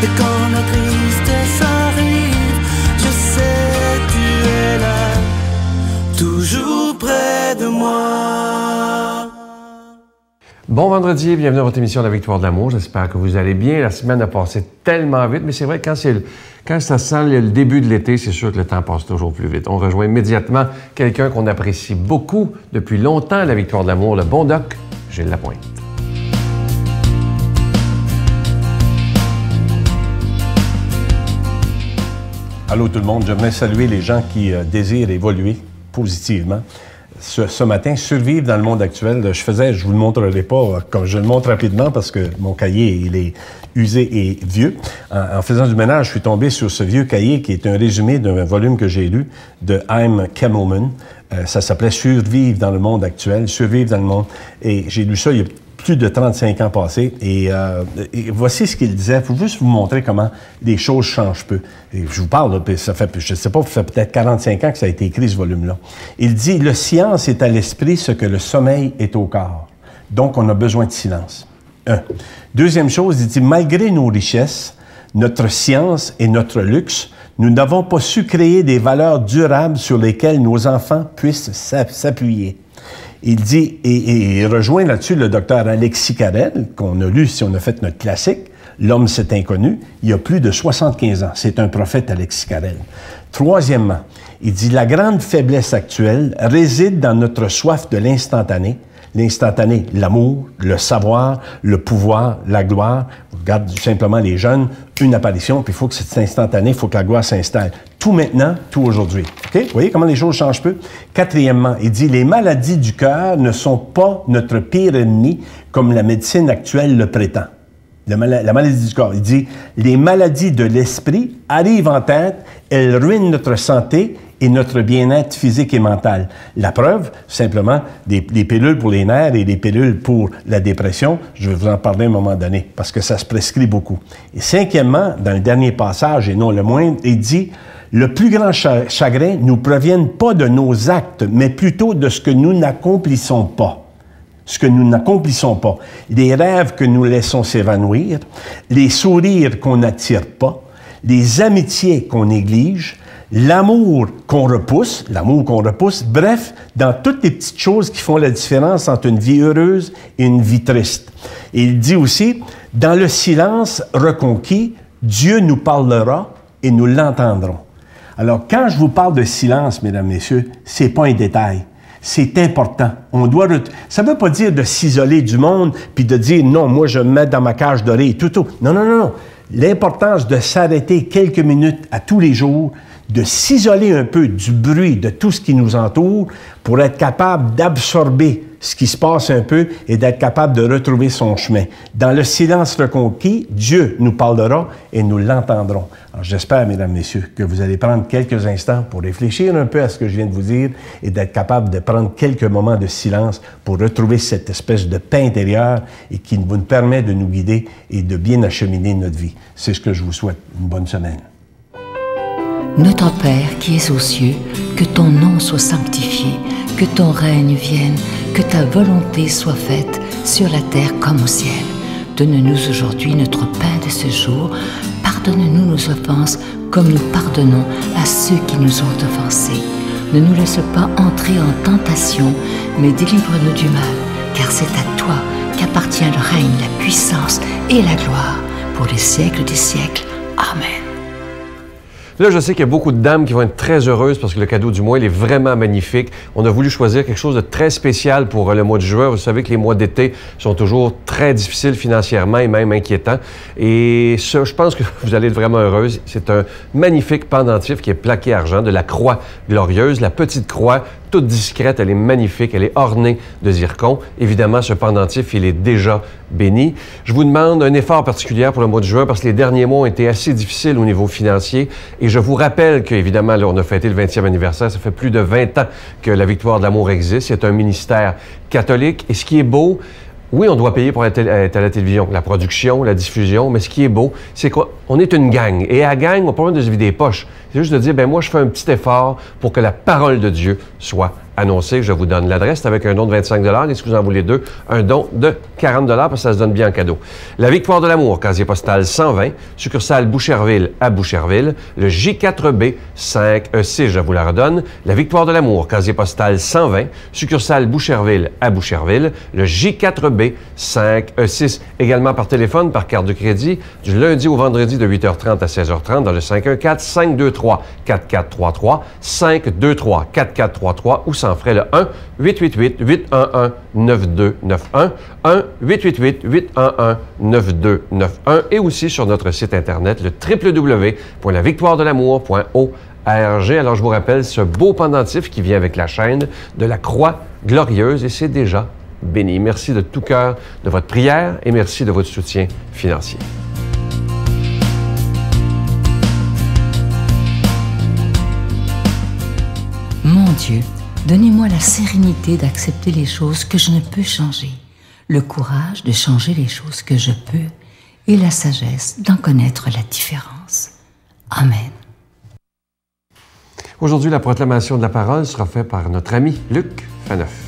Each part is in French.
Et quand la tristesse arrive, je sais tu es là, toujours près de moi. Bon vendredi, bienvenue à votre émission La Victoire de l'amour. J'espère que vous allez bien. La semaine a passé tellement vite, mais c'est vrai, quand ça sent le début de l'été, c'est sûr que le temps passe toujours plus vite. On rejoint immédiatement quelqu'un qu'on apprécie beaucoup depuis longtemps à La Victoire de l'amour, le bon doc, Gilles Lapointe. Allô tout le monde, j'aimerais saluer les gens qui désirent évoluer positivement. Ce matin, survivre dans le monde actuel, je vous le montrerai pas, comme je le montre rapidement parce que mon cahier, il est usé et vieux. En faisant du ménage, je suis tombé sur ce vieux cahier qui est un résumé d'un volume que j'ai lu de Haim Kemmelman. Ça s'appelait « Survivre dans le monde actuel »,« Survivre dans le monde ». Et j'ai lu ça il y a plus de 35 ans passés. Et voici ce qu'il disait. Il faut juste vous montrer comment les choses changent peu. Et je vous parle, là, ça fait, je ne sais pas, ça fait peut-être 45 ans que ça a été écrit, ce volume-là. Il dit « Le science est à l'esprit ce que le sommeil est au corps. Donc, on a besoin de silence. » Deuxième chose, il dit « Malgré nos richesses, notre science et notre luxe, nous n'avons pas su créer des valeurs durables sur lesquelles nos enfants puissent s'appuyer. » Il dit, et il rejoint là-dessus le docteur Alexis Carrel, qu'on a lu si on a fait notre classique, L'homme c'est inconnu, il y a plus de 75 ans. C'est un prophète, Alexis Carrel. Troisièmement, il dit, la grande faiblesse actuelle réside dans notre soif de l'instantané. L'instantané, l'amour, le savoir, le pouvoir, la gloire. Regarde simplement les jeunes, une apparition, puis il faut que c'est instantané, il faut que la gloire s'installe. Tout maintenant, tout aujourd'hui. OK? Vous voyez comment les choses changent peu? Quatrièmement, il dit, les maladies du cœur ne sont pas notre pire ennemi comme la médecine actuelle le prétend. La maladie du corps. Il dit, les maladies de l'esprit arrivent en tête, elles ruinent notre santé et notre bien-être physique et mental. La preuve, simplement, des pilules pour les nerfs et des pilules pour la dépression, je vais vous en parler à un moment donné, parce que ça se prescrit beaucoup. Et cinquièmement, dans le dernier passage, et non le moindre, il dit, le plus grand chagrin ne proviennent pas de nos actes, mais plutôt de ce que nous n'accomplissons pas. Ce que nous n'accomplissons pas. Les rêves que nous laissons s'évanouir, les sourires qu'on n'attire pas, les amitiés qu'on néglige, l'amour qu'on repousse, bref, dans toutes les petites choses qui font la différence entre une vie heureuse et une vie triste. Et il dit aussi, dans le silence reconquis, Dieu nous parlera et nous l'entendrons. Alors, quand je vous parle de silence, mesdames, messieurs, c'est pas un détail. C'est important. Ça ne veut pas dire de s'isoler du monde puis de dire non, moi je me mets dans ma cage dorée, tout. Non. L'importance de s'arrêter quelques minutes à tous les jours, de s'isoler un peu du bruit de tout ce qui nous entoure pour être capable d'absorber ce qui se passe un peu et d'être capable de retrouver son chemin. Dans le silence reconquis, Dieu nous parlera et nous l'entendrons. Alors j'espère, mesdames, messieurs, que vous allez prendre quelques instants pour réfléchir un peu à ce que je viens de vous dire et d'être capable de prendre quelques moments de silence pour retrouver cette espèce de paix intérieure et qui nous permet de nous guider et de bien acheminer notre vie. C'est ce que je vous souhaite. Une bonne semaine. Notre Père qui es aux cieux, que ton nom soit sanctifié, que ton règne vienne, que ta volonté soit faite sur la terre comme au ciel. Donne-nous aujourd'hui notre pain de ce jour. Pardonne-nous nos offenses comme nous pardonnons à ceux qui nous ont offensés. Ne nous laisse pas entrer en tentation, mais délivre-nous du mal, car c'est à toi qu'appartient le règne, la puissance et la gloire pour les siècles des siècles. Amen. Là, je sais qu'il y a beaucoup de dames qui vont être très heureuses parce que le cadeau du mois, il est vraiment magnifique. On a voulu choisir quelque chose de très spécial pour le mois de juin. Vous savez que les mois d'été sont toujours très difficiles financièrement et même inquiétants. Et ça, je pense que vous allez être vraiment heureuse. C'est un magnifique pendentif qui est plaqué argent de la croix glorieuse, la petite croix, toute discrète, elle est magnifique, elle est ornée de zircon. Évidemment, ce pendentif, il est déjà béni. Je vous demande un effort particulier pour le mois de juin parce que les derniers mois ont été assez difficiles au niveau financier. Et je vous rappelle qu'évidemment, là, on a fêté le 20e anniversaire. Ça fait plus de 20 ans que la Victoire de l'amour existe. C'est un ministère catholique. Et ce qui est beau, oui, on doit payer pour être à la télévision, la production, la diffusion, mais ce qui est beau, c'est On est une gang. Et à gang, on n'a pas besoin de se vider les poches. C'est juste de dire, moi, je fais un petit effort pour que la parole de Dieu soit annoncée. Je vous donne l'adresse. C'est avec un don de 25 $. Et si vous en voulez deux, un don de 40 $ parce que ça se donne bien en cadeau. La Victoire de l'amour, casier postal 120, succursale Boucherville à Boucherville. Le J4B 5E6, je vous la redonne. La Victoire de l'amour, casier postal 120, succursale Boucherville à Boucherville. Le J4B 5E6, également par téléphone, par carte de crédit, du lundi au vendredi de 8h30 à 16h30 dans le 514-523-4433, 523-4433 ou sans frais le 1-888-811-9291, 1-888-811-9291 et aussi sur notre site Internet, le www.lavictoiredelamour.org. Alors, je vous rappelle ce beau pendentif qui vient avec la chaîne de la Croix glorieuse et c'est déjà béni. Merci de tout cœur de votre prière et merci de votre soutien financier. Mon Dieu, donnez-moi la sérénité d'accepter les choses que je ne peux changer, le courage de changer les choses que je peux et la sagesse d'en connaître la différence. Amen. Aujourd'hui, la proclamation de la parole sera faite par notre ami Luc Faneuf.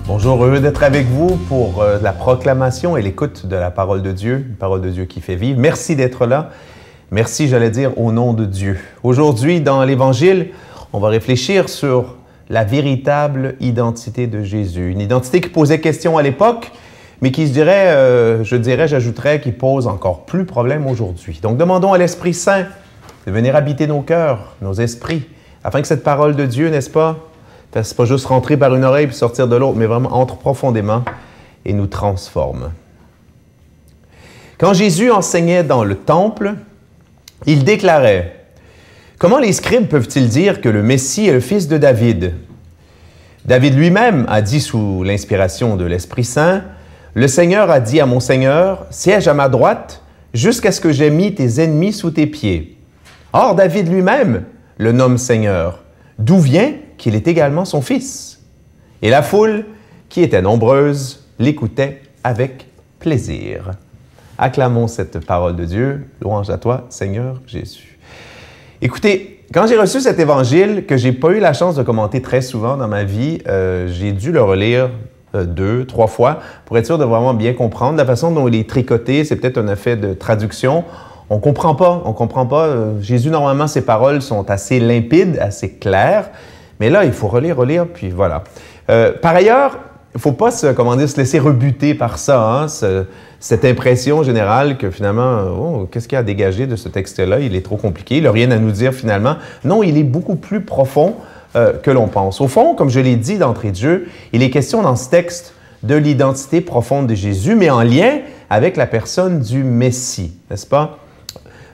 Bonjour, heureux d'être avec vous pour la proclamation et l'écoute de la parole de Dieu, une parole de Dieu qui fait vivre. Merci d'être là. Merci, j'allais dire, au nom de Dieu. Aujourd'hui, dans l'Évangile, on va réfléchir sur la véritable identité de Jésus. Une identité qui posait question à l'époque, mais qui, j'ajouterais, qui pose encore plus problème aujourd'hui. Donc, demandons à l'Esprit Saint de venir habiter nos cœurs, nos esprits, afin que cette parole de Dieu, n'est-ce pas, c'est pas juste rentrer par une oreille puis sortir de l'autre, mais vraiment entre profondément et nous transforme. Quand Jésus enseignait dans le temple, il déclarait « Comment les scribes peuvent-ils dire que le Messie est le fils de David? David lui-même a dit sous l'inspiration de l'Esprit Saint « Le Seigneur a dit à mon Seigneur, siège à ma droite jusqu'à ce que j'aie mis tes ennemis sous tes pieds. » Or, David lui-même le nomme Seigneur, d'où vient qu'il est également son fils. Et la foule, qui était nombreuse, l'écoutait avec plaisir. Acclamons cette parole de Dieu. Louange à toi, Seigneur Jésus. Écoutez, quand j'ai reçu cet évangile, que j'ai pas eu la chance de commenter très souvent dans ma vie, j'ai dû le relire 2, 3 fois pour être sûr de vraiment bien comprendre. La façon dont il est tricoté, c'est peut-être un effet de traduction. On comprend pas. Jésus, normalement, ses paroles sont assez limpides, assez claires. Mais là, il faut relire, puis voilà. Par ailleurs, il ne faut pas se laisser rebuter par ça, cette impression générale que finalement, qu'est-ce qu'il y a à dégager de ce texte-là? Il est trop compliqué, il n'a rien à nous dire finalement. Non, il est beaucoup plus profond que l'on pense. Au fond, comme je l'ai dit d'entrée de jeu, il est question dans ce texte de l'identité profonde de Jésus, mais en lien avec la personne du Messie, n'est-ce pas?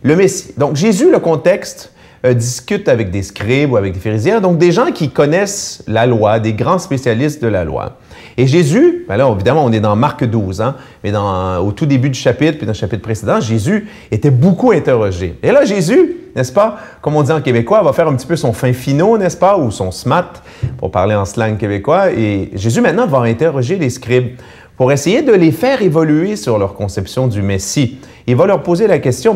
Le Messie. Donc, Jésus, le contexte, discute avec des scribes ou avec des pharisiens, donc des gens qui connaissent la loi, des grands spécialistes de la loi. Et Jésus, là, évidemment, on est dans Marc 12, mais au tout début du chapitre, puis dans le chapitre précédent, Jésus était beaucoup interrogé. Et là, Jésus, n'est-ce pas, comme on dit en québécois, va faire un petit peu son fin finot, n'est-ce pas, ou son smat, pour parler en slang québécois. Et Jésus, maintenant, va interroger les scribes pour essayer de les faire évoluer sur leur conception du Messie. Il va leur poser la question,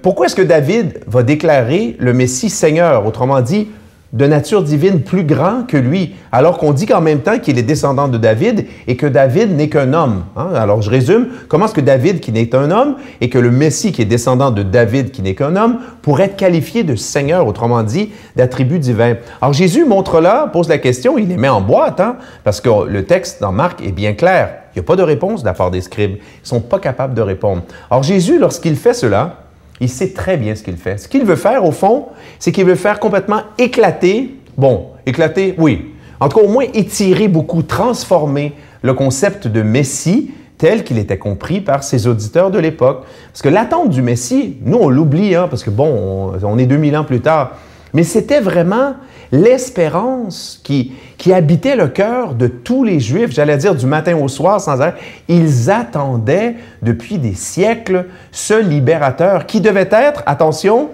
pourquoi est-ce que David va déclarer le Messie Seigneur, autrement dit, de nature divine plus grand que lui, alors qu'on dit qu'en même temps qu'il est descendant de David et que David n'est qu'un homme. Alors je résume, comment est-ce que David, qui n'est qu'un homme, et que le Messie, qui est descendant de David, qui n'est qu'un homme, pourrait être qualifié de Seigneur, autrement dit, d'attribut divin? Alors Jésus montre là, pose la question, il les met en boîte, parce que le texte dans Marc est bien clair. Il n'y a pas de réponse de la part des scribes. Ils ne sont pas capables de répondre. Alors Jésus, lorsqu'il fait cela, il sait très bien ce qu'il fait. Ce qu'il veut faire, au fond, c'est qu'il veut faire complètement éclater, oui, en tout cas au moins étirer beaucoup, transformer le concept de Messie tel qu'il était compris par ses auditeurs de l'époque. Parce que l'attente du Messie, nous on l'oublie, parce que on est 2000 ans plus tard, mais c'était vraiment l'espérance qui habitait le cœur de tous les Juifs, j'allais dire du matin au soir sans arrêt. Ils attendaient depuis des siècles ce libérateur qui devait être, attention,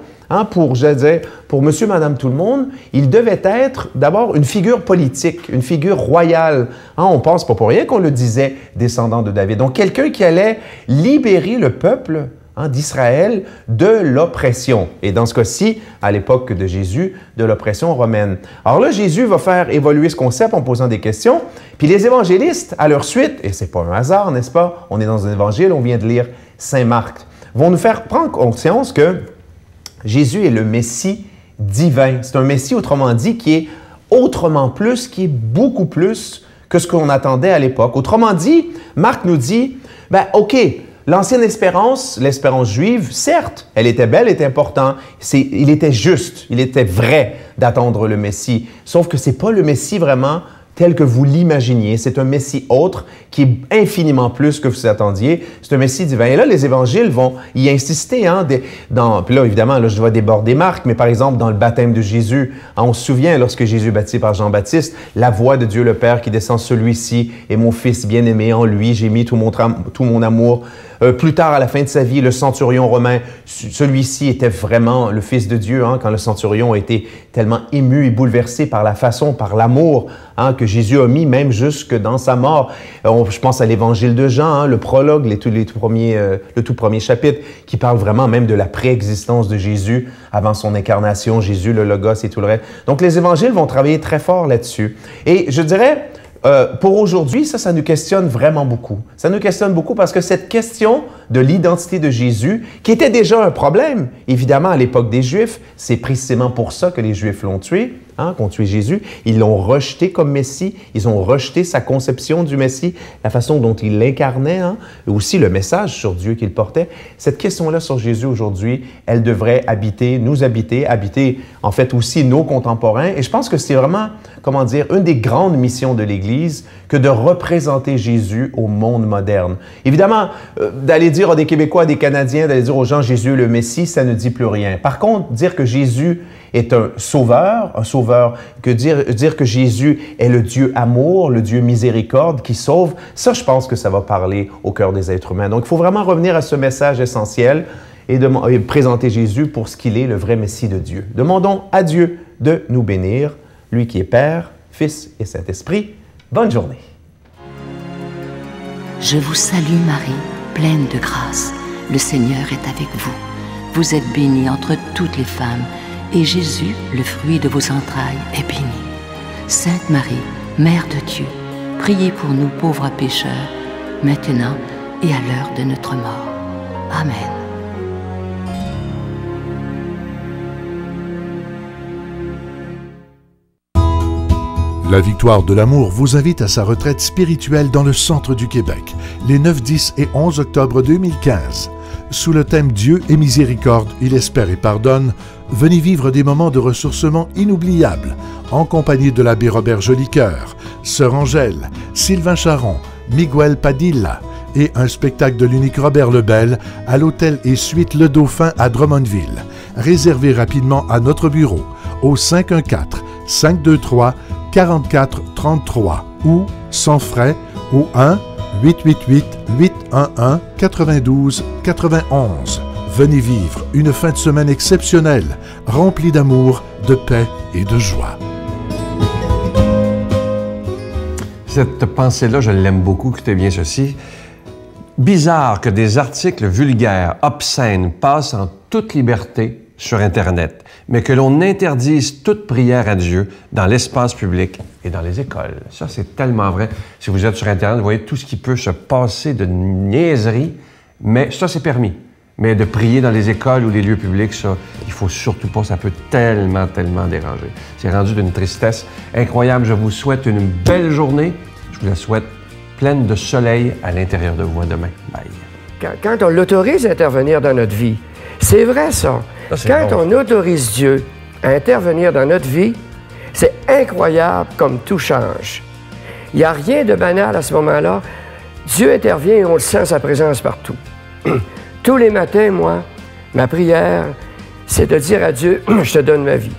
Pour monsieur, madame, tout le monde, il devait être d'abord une figure politique, une figure royale. On pense pas pour rien qu'on le disait descendant de David. Donc, quelqu'un qui allait libérer le peuple d'Israël de l'oppression. Et dans ce cas-ci, à l'époque de Jésus, de l'oppression romaine. Alors là, Jésus va faire évoluer ce concept en posant des questions. Puis les évangélistes, à leur suite, et c'est pas un hasard, n'est-ce pas? On est dans un évangile, on vient de lire Saint Marc, vont nous faire prendre conscience que Jésus est le Messie divin. C'est un Messie, autrement dit, qui est autrement plus, qui est beaucoup plus que ce qu'on attendait à l'époque. Autrement dit, Marc nous dit, OK, l'ancienne espérance, l'espérance juive, certes, elle était belle, elle était importante. Il était juste, il était vrai d'attendre le Messie. Sauf que ce n'est pas le Messie vraiment tel que vous l'imaginiez. C'est un Messie autre qui est infiniment plus que vous attendiez. C'est un Messie divin. Et là, les évangiles vont y insister. Puis là, évidemment, là, je dois déborder Marc, mais par exemple, dans le baptême de Jésus, on se souvient, lorsque Jésus est baptisé par Jean-Baptiste, la voix de Dieu le Père qui descend, celui-ci est mon Fils bien-aimé, en lui j'ai mis tout mon amour. Plus tard, à la fin de sa vie, le centurion romain, celui-ci était vraiment le Fils de Dieu, quand le centurion a été tellement ému et bouleversé par la façon, par l'amour que Jésus a mis, même jusque dans sa mort. Je pense à l'Évangile de Jean, le prologue, le tout premier chapitre, qui parle vraiment même de la préexistence de Jésus avant son incarnation, Jésus, le Logos et tout le reste. Donc, les évangiles vont travailler très fort là-dessus. Et je dirais, pour aujourd'hui, ça nous questionne vraiment beaucoup. Ça nous questionne beaucoup parce que cette question de l'identité de Jésus, qui était déjà un problème, évidemment, à l'époque des Juifs, c'est précisément pour ça que les Juifs l'ont tué, qu'ont tué Jésus. Ils l'ont rejeté comme Messie. Ils ont rejeté sa conception du Messie, la façon dont il l'incarnait, et aussi le message sur Dieu qu'il portait. Cette question-là sur Jésus aujourd'hui, elle devrait nous habiter en fait aussi nos contemporains. Et je pense que c'est vraiment, une des grandes missions de l'Église que de représenter Jésus au monde moderne. Évidemment, d'aller dire à des Québécois, à des Canadiens, d'aller dire aux gens Jésus est le Messie, ça ne dit plus rien. Par contre, dire que Jésus est un sauveur, que dire que Jésus est le Dieu amour, le Dieu miséricorde qui sauve, ça, je pense que ça va parler au cœur des êtres humains. Donc, il faut vraiment revenir à ce message essentiel et présenter Jésus pour ce qu'il est, le vrai Messie de Dieu. Demandons à Dieu de nous bénir, lui qui est Père, Fils et Saint-Esprit. Bonne journée. Je vous salue Marie, pleine de grâce. Le Seigneur est avec vous. Vous êtes bénie entre toutes les femmes, et Jésus, le fruit de vos entrailles, est béni. Sainte Marie, Mère de Dieu, priez pour nous pauvres pécheurs, maintenant et à l'heure de notre mort. Amen. La Victoire de l'amour vous invite à sa retraite spirituelle dans le centre du Québec, les 9, 10 et 11 octobre 2015. Sous le thème Dieu est miséricorde, il espère et pardonne, venez vivre des moments de ressourcement inoubliables, en compagnie de l'abbé Robert Jolicoeur, Sœur Angèle, Sylvain Charon, Miguel Padilla et un spectacle de l'unique Robert Lebel à l'hôtel et suite Le Dauphin à Drummondville. Réservez rapidement à notre bureau au 514-523-4433 ou sans frais au 1-888-811-92-91. Venez vivre une fin de semaine exceptionnelle, remplie d'amour, de paix et de joie. Cette pensée-là, je l'aime beaucoup, écoutez bien ceci. Bizarre que des articles vulgaires, obscènes, passent en toute liberté sur Internet, mais que l'on interdise toute prière à Dieu dans l'espace public et dans les écoles. Ça, c'est tellement vrai. Si vous êtes sur Internet, vous voyez tout ce qui peut se passer de niaiserie, mais ça, c'est permis. Mais de prier dans les écoles ou les lieux publics, ça, il faut surtout pas, ça peut tellement déranger. C'est rendu d'une tristesse incroyable. Je vous souhaite une belle journée. Je vous la souhaite pleine de soleil à l'intérieur de vous. À demain. Bye. Quand on l'autorise à intervenir dans notre vie, c'est vrai ça. Quand on autorise Dieu à intervenir dans notre vie, c'est incroyable comme tout change. Il n'y a rien de banal à ce moment-là. Dieu intervient et on le sent, sa présence partout. Tous les matins, moi, ma prière, c'est de dire à Dieu, je te donne ma vie.